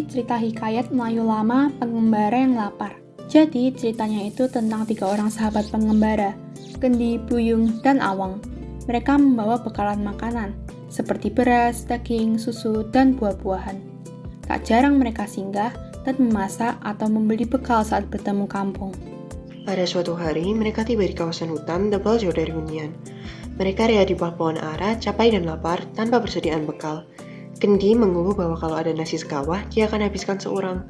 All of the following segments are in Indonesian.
cerita hikayat Melayu lama Pengembara yang Lapar. Jadi ceritanya itu tentang 3 orang sahabat pengembara, Kendi, Buyung, dan Awang. Mereka membawa bekalan makanan, seperti beras, daging, susu, dan buah-buahan. Tak jarang mereka singgah dan memasak atau membeli bekal saat bertemu kampung. Pada suatu hari, mereka tiba di kawasan hutan tebal jauh dari hunian. Mereka rehat di bawah pohon ara, capai dan lapar, tanpa persediaan bekal. Kendi mengeluh bahwa kalau ada nasi sekawah, dia akan habiskan seorang.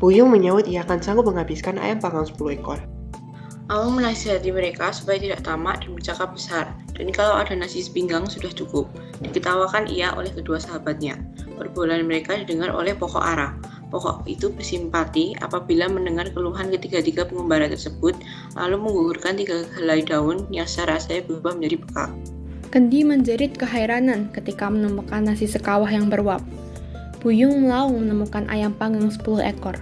Buyung menyahut ia akan sanggup menghabiskan ayam panggang 10 ekor. Awang menasihati mereka supaya tidak tamak dan bercakap besar, dan kalau ada nasi sepinggang sudah cukup. Diketawakan ia oleh kedua sahabatnya. Perbualan mereka didengar oleh pokok ara. Pokok itu bersimpati apabila mendengar keluhan ketiga-tiga pengembara tersebut, lalu menggugurkan 3 helai daun yang secara rasanya berubah menjadi bekal. Kendi menjerit keheranan ketika menemukan nasi sekawah yang beruap. Buyung melaung menemukan ayam panggang 10 ekor.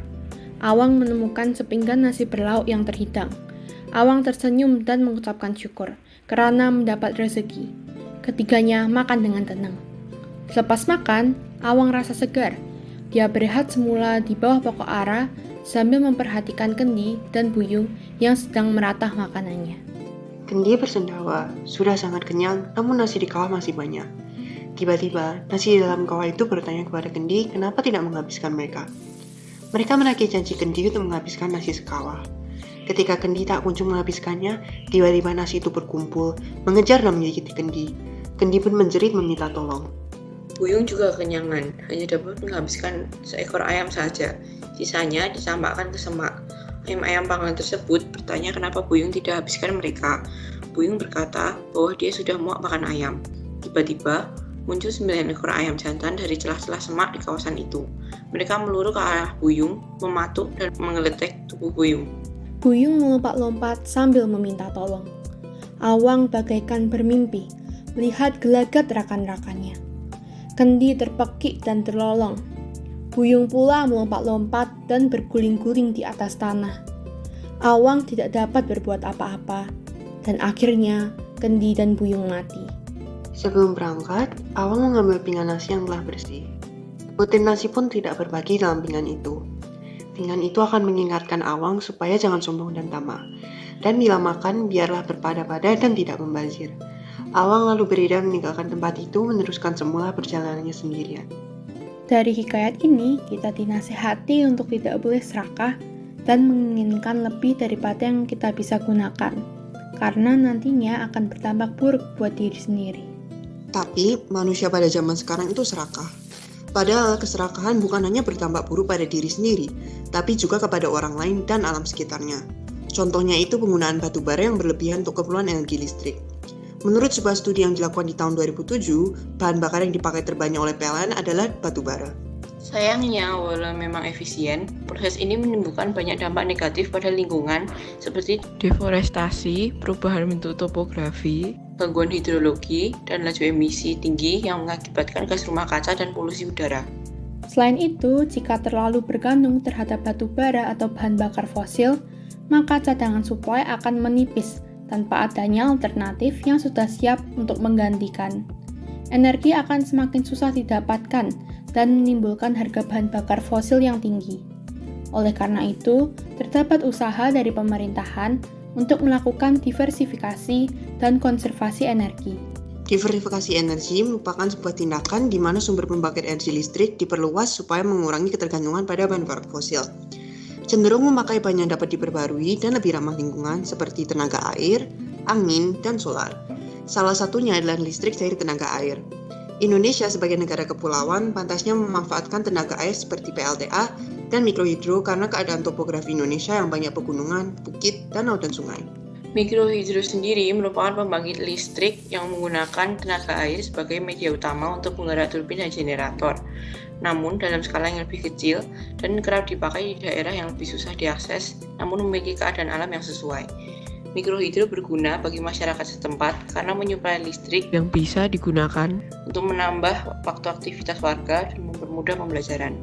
Awang menemukan sepinggan nasi berlauk yang terhidang. Awang tersenyum dan mengucapkan syukur karena mendapat rezeki. Ketiganya makan dengan tenang. Selepas makan, Awang rasa segar. Dia berehat semula di bawah pokok ara sambil memperhatikan Kendi dan Buyung yang sedang meratah makanannya. Kendi bersendawa, sudah sangat kenyang, namun nasi di kawah masih banyak. Tiba-tiba, nasi di dalam kawah itu bertanya kepada Kendi kenapa tidak menghabiskan mereka. Mereka menagih janji Kendi untuk menghabiskan nasi sekawah. Ketika Kendi tak kunjung menghabiskannya, tiba-tiba nasi itu berkumpul, mengejar dan menggigit Kendi. Kendi pun menjerit meminta tolong. Buyung juga kenyangan, hanya dapat menghabiskan seekor ayam saja. Sisanya dicampakkan ke semak. Ayam-ayam panggang tersebut bertanya kenapa Buyung tidak habiskan mereka. Buyung berkata bahwa dia sudah muak makan ayam. Tiba-tiba, muncul 9 ekor ayam jantan dari celah-celah semak di kawasan itu. Mereka meluruh ke arah Buyung, mematuk dan menggeletek tubuh Buyung. Buyung melompat-lompat sambil meminta tolong. Awang bagaikan bermimpi, melihat gelagat rakan-rakannya. Kendi terpekik dan terlolong. Buyung pula melompat-lompat dan berguling-guling di atas tanah. Awang tidak dapat berbuat apa-apa, dan akhirnya Kendi dan Buyung mati. Sebelum berangkat, Awang mengambil pinggan nasi yang telah bersih. Sebutir nasi pun tidak berbagi dalam pinggan itu. Pinggan itu akan mengingatkan Awang supaya jangan sombong dan tamak. Dan bila makan, biarlah berpada-pada dan tidak membazir. Awang lalu beredar meninggalkan tempat itu meneruskan semula perjalanannya sendirian. Dari hikayat ini, kita dinasihati untuk tidak boleh serakah dan menginginkan lebih daripada yang kita bisa gunakan, karena nantinya akan berdampak buruk buat diri sendiri. Tapi, manusia pada zaman sekarang itu serakah. Padahal keserakahan bukan hanya berdampak buruk pada diri sendiri, tapi juga kepada orang lain dan alam sekitarnya. Contohnya itu penggunaan batu bara yang berlebihan untuk keperluan energi listrik. Menurut sebuah studi yang dilakukan di tahun 2007, bahan bakar yang dipakai terbanyak oleh PLN adalah batu bara. Sayangnya, walau memang efisien, proses ini menimbulkan banyak dampak negatif pada lingkungan seperti deforestasi, perubahan bentuk topografi, gangguan hidrologi, dan laju emisi tinggi yang mengakibatkan gas rumah kaca dan polusi udara. Selain itu, jika terlalu bergantung terhadap batu bara atau bahan bakar fosil, maka cadangan suplai akan menipis tanpa adanya alternatif yang sudah siap untuk menggantikan. Energi akan semakin susah didapatkan dan menimbulkan harga bahan bakar fosil yang tinggi. Oleh karena itu, terdapat usaha dari pemerintahan untuk melakukan diversifikasi dan konservasi energi. Diversifikasi energi merupakan sebuah tindakan di mana sumber pembangkit energi listrik diperluas supaya mengurangi ketergantungan pada bahan bakar fosil. Cenderung memakai bahan yang dapat diperbarui dan lebih ramah lingkungan seperti tenaga air, angin, dan solar. Salah satunya adalah listrik dari tenaga air. Indonesia sebagai negara kepulauan pantasnya memanfaatkan tenaga air seperti PLTA dan mikrohidro karena keadaan topografi Indonesia yang banyak pegunungan, bukit, danau, dan sungai. Mikrohidro sendiri merupakan pembangkit listrik yang menggunakan tenaga air sebagai media utama untuk menggerak turbin dan generator. Namun dalam skala yang lebih kecil dan kerap dipakai di daerah yang lebih susah diakses, namun memiliki keadaan alam yang sesuai. Mikrohidro berguna bagi masyarakat setempat karena menyuplai listrik yang bisa digunakan untuk menambah waktu aktivitas warga dan mempermudah pembelajaran.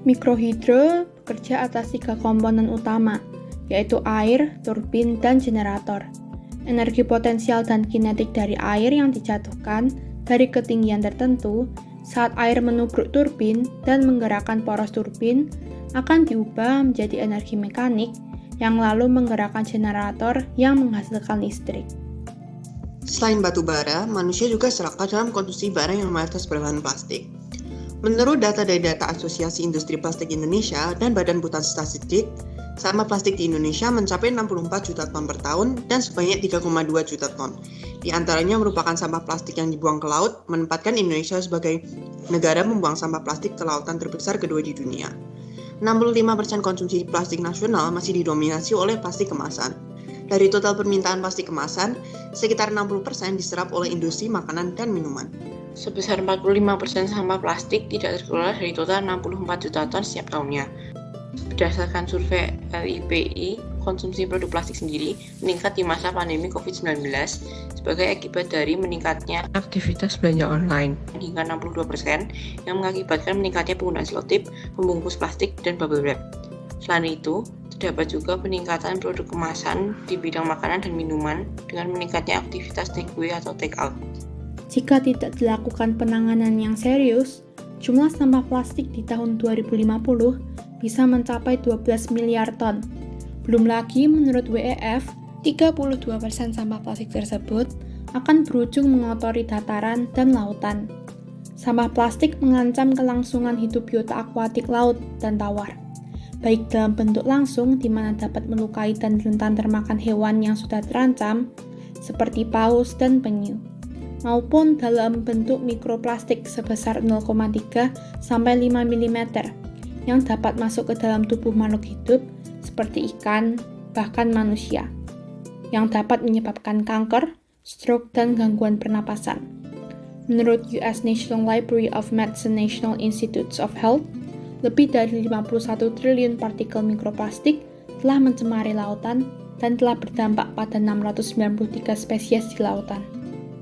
Mikrohidro bekerja atas 3 komponen utama, yaitu air, turbin, dan generator. Energi potensial dan kinetik dari air yang dijatuhkan dari ketinggian tertentu saat air menubruk turbin dan menggerakkan poros turbin akan diubah menjadi energi mekanik yang lalu menggerakkan generator yang menghasilkan listrik. Selain batu bara, manusia juga serakah dalam konsumsi barang yang mayoritas berbahan plastik. Menurut data dari Data Asosiasi Industri Plastik Indonesia dan Badan Pusat Statistik, sampah plastik di Indonesia mencapai 64 juta ton per tahun dan sebanyak 3,2 juta ton. Di antaranya merupakan sampah plastik yang dibuang ke laut, menempatkan Indonesia sebagai negara membuang sampah plastik ke lautan terbesar kedua di dunia. 65% konsumsi plastik nasional masih didominasi oleh plastik kemasan. Dari total permintaan plastik kemasan, sekitar 60% diserap oleh industri makanan dan minuman. Sebesar 45% sampah plastik tidak terkelola dari total 64 juta ton setiap tahunnya. Berdasarkan survei LIPI, konsumsi produk plastik sendiri meningkat di masa pandemi COVID-19 sebagai akibat dari meningkatnya aktivitas belanja online hingga 62% yang mengakibatkan meningkatnya penggunaan selotip, pembungkus plastik, dan bubble wrap. Selain itu, terdapat juga peningkatan produk kemasan di bidang makanan dan minuman dengan meningkatnya aktivitas takeaway atau take out. Jika tidak dilakukan penanganan yang serius, jumlah sampah plastik di tahun 2050 bisa mencapai 12 miliar ton. Belum lagi menurut WEF, 32% sampah plastik tersebut akan berujung mengotori dataran dan lautan. Sampah plastik mengancam kelangsungan hidup biota akuatik laut dan tawar, baik dalam bentuk langsung di mana dapat melukai dan rentan termakan hewan yang sudah terancam, seperti paus dan penyu, maupun dalam bentuk mikroplastik sebesar 0,3 sampai 5 mm yang dapat masuk ke dalam tubuh makhluk hidup seperti ikan, bahkan manusia, yang dapat menyebabkan kanker, stroke, dan gangguan pernapasan. Menurut US National Library of Medicine National Institutes of Health, lebih dari 51 triliun partikel mikroplastik telah mencemari lautan dan telah berdampak pada 693 spesies di lautan.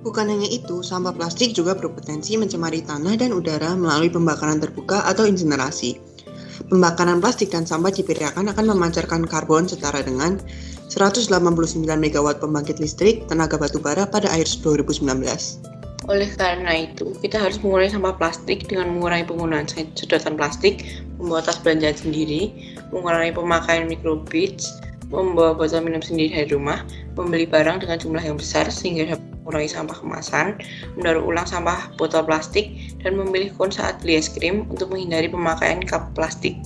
Bukan hanya itu, sampah plastik juga berpotensi mencemari tanah dan udara melalui pembakaran terbuka atau insinerasi. Pembakaran plastik dan sampah diperiakan akan memancarkan karbon setara dengan 189 MW pembangkit listrik tenaga batu bara pada akhir 2019. Oleh karena itu, kita harus mengurangi sampah plastik dengan mengurangi penggunaan sedotan plastik, membawa tas belanjaan sendiri, mengurangi pemakaian microbeads, membawa botol minum sendiri dari rumah, membeli barang dengan jumlah yang besar sehingga dapat mengurangi sampah kemasan, mendaur ulang sampah botol plastik, dan memilih kon saat beli es krim untuk menghindari pemakaian cup plastik.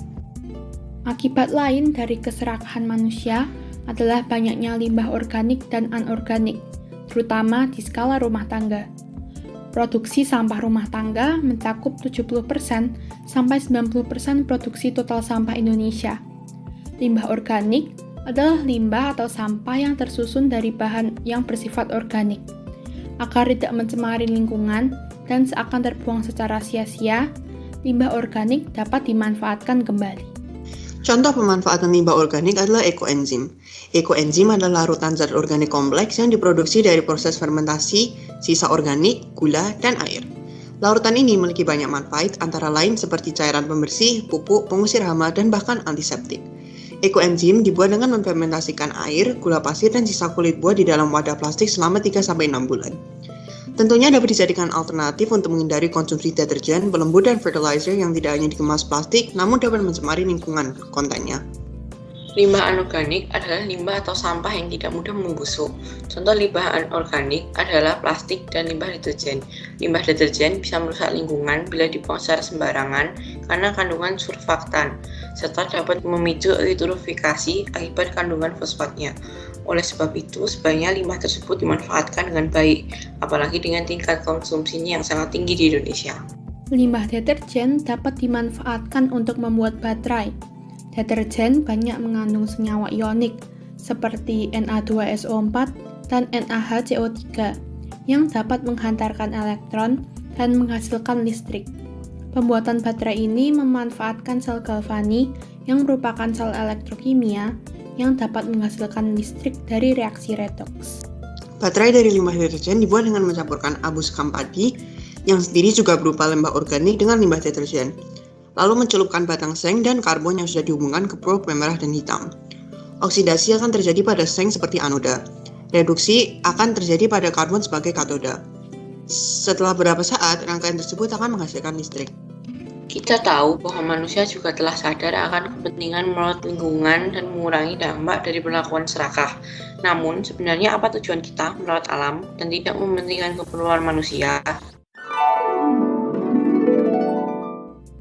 Akibat lain dari keserakahan manusia adalah banyaknya limbah organik dan anorganik, terutama di skala rumah tangga. Produksi sampah rumah tangga mencakup 70% sampai 90% produksi total sampah Indonesia. Limbah organik adalah limbah atau sampah yang tersusun dari bahan yang bersifat organik. Agar tidak mencemari lingkungan dan seakan terbuang secara sia-sia, limbah organik dapat dimanfaatkan kembali. Contoh pemanfaatan limbah organik adalah ekoenzim. Ekoenzim adalah larutan zat organik kompleks yang diproduksi dari proses fermentasi, sisa organik, gula, dan air. Larutan ini memiliki banyak manfaat antara lain seperti cairan pembersih, pupuk, pengusir hama, dan bahkan antiseptik. Ekoenzim dibuat dengan memfermentasikan air, gula pasir, dan sisa kulit buah di dalam wadah plastik selama 3-6 bulan. Tentunya dapat dijadikan alternatif untuk menghindari konsumsi deterjen, pelembut, dan fertilizer yang tidak hanya dikemas plastik, namun dapat mencemari lingkungan kontennya. Limbah anorganik adalah limbah atau sampah yang tidak mudah membusuk. Contoh limbah anorganik adalah plastik dan limbah deterjen. Limbah deterjen bisa merusak lingkungan bila dibuang secara sembarangan karena kandungan surfaktan, serta dapat memicu eutrofifikasi akibat kandungan fosfatnya. Oleh sebab itu, sebaiknya limbah tersebut dimanfaatkan dengan baik, apalagi dengan tingkat konsumsinya yang sangat tinggi di Indonesia. Limbah deterjen dapat dimanfaatkan untuk membuat baterai. Deterjen banyak mengandung senyawa ionik seperti Na2SO4 dan NaHCO3 yang dapat menghantarkan elektron dan menghasilkan listrik. Pembuatan baterai ini memanfaatkan sel galvani yang merupakan sel elektrokimia yang dapat menghasilkan listrik dari reaksi redoks. Baterai dari limbah deterjen dibuat dengan mencampurkan abu sekam padi yang sendiri juga berupa limbah organik dengan limbah deterjen, lalu mencelupkan batang seng dan karbon yang sudah dihubungkan ke probe merah dan hitam. Oksidasi akan terjadi pada seng seperti anoda. Reduksi akan terjadi pada karbon sebagai katoda. Setelah beberapa saat, rangkaian tersebut akan menghasilkan listrik. Kita tahu bahwa manusia juga telah sadar akan kepentingan merawat lingkungan dan mengurangi dampak dari perlakuan serakah. Namun, sebenarnya apa tujuan kita merawat alam dan tidak mementingkan keperluan manusia?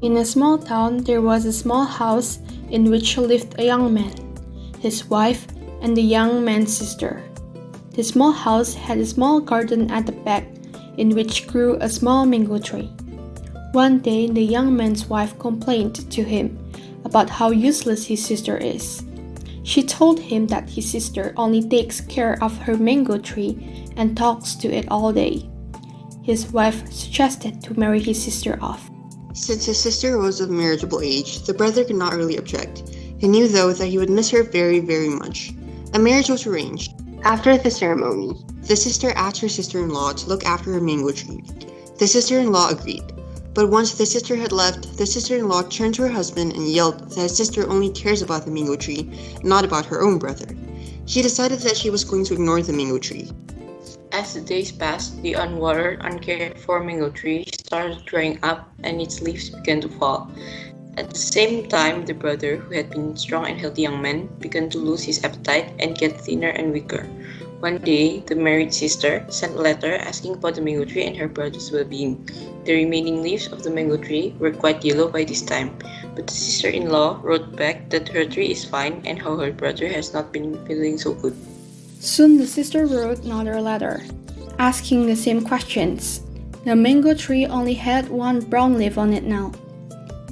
In a small town, there was a small house in which lived a young man, his wife, and the young man's sister. The small house had a small garden at the back in which grew a small mango tree. One day, the young man's wife complained to him about how useless his sister is. She told him that his sister only takes care of her mango tree and talks to it all day. His wife suggested to marry his sister off. Since his sister was of marriageable age, the brother could not really object. He knew, though, that he would miss her very, very much. A marriage was arranged. After the ceremony, the sister asked her sister-in-law to look after her mango tree. The sister-in-law agreed. But once the sister had left, the sister-in-law turned to her husband and yelled that his sister only cares about the mango tree, not about her own brother. She decided that she was going to ignore the mango tree. As the days passed, the unwatered, uncared-for mango tree started drying up and its leaves began to fall. At the same time, the brother, who had been a strong and healthy young man, began to lose his appetite and get thinner and weaker. One day, the married sister sent a letter asking about the mango tree and her brother's well-being. The remaining leaves of the mango tree were quite yellow by this time, but the sister-in-law wrote back that her tree is fine and how her brother has not been feeling so good. Soon the sister wrote another letter, asking the same questions. The mango tree only had one brown leaf on it now,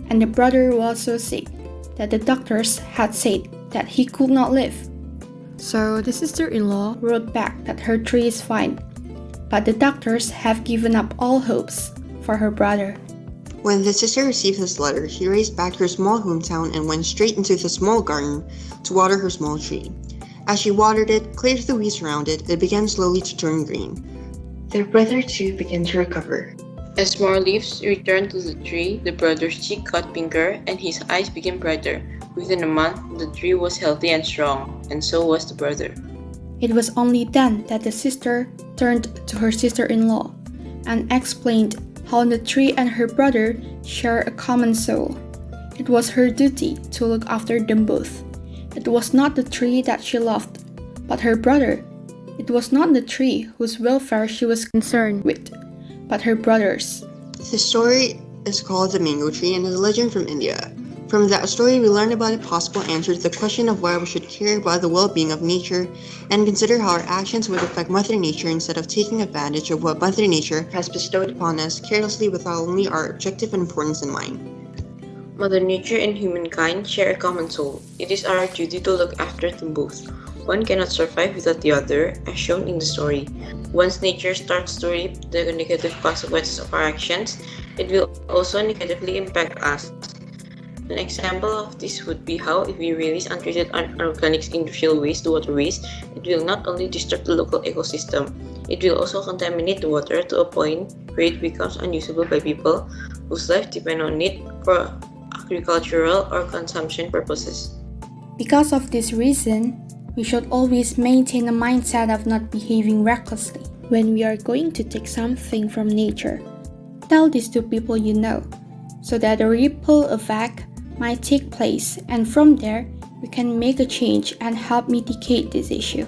and the brother was so sick that the doctors had said that he could not live. So the sister-in-law wrote back that her tree is fine, but the doctors have given up all hopes for her brother. When the sister received this letter, she raced back to her small hometown and went straight into the small garden to water her small tree. As she watered it, cleared the weeds around it, it began slowly to turn green. Their brother too began to recover. As more leaves returned to the tree, the brother's cheek got pinker and his eyes became brighter. Within a month, the tree was healthy and strong, and so was the brother. It was only then that the sister turned to her sister-in-law and explained how the tree and her brother share a common soul. It was her duty to look after them both. It was not the tree that she loved, but her brother. It was not the tree whose welfare she was concerned with, but her brother's. The story is called The Mango Tree and is a legend from India. From that story, we learn about a possible answer to the question of why we should care about the well-being of nature and consider how our actions would affect Mother Nature instead of taking advantage of what Mother Nature has bestowed upon us carelessly without only our objective and importance in mind. Mother Nature and humankind share a common soul. It is our duty to look after them both. One cannot survive without the other, as shown in the story. Once nature starts to reap the negative consequences of our actions, it will also negatively impact us. An example of this would be how if we release untreated unorganic industrial waste to waterways, it will not only disturb the local ecosystem, it will also contaminate the water to a point where it becomes unusable by people whose lives depend on it for agricultural or consumption purposes. Because of this reason, we should always maintain a mindset of not behaving recklessly when we are going to take something from nature. Tell this to people you know, so that a ripple effect might take place, and from there, we can make a change and help mitigate this issue.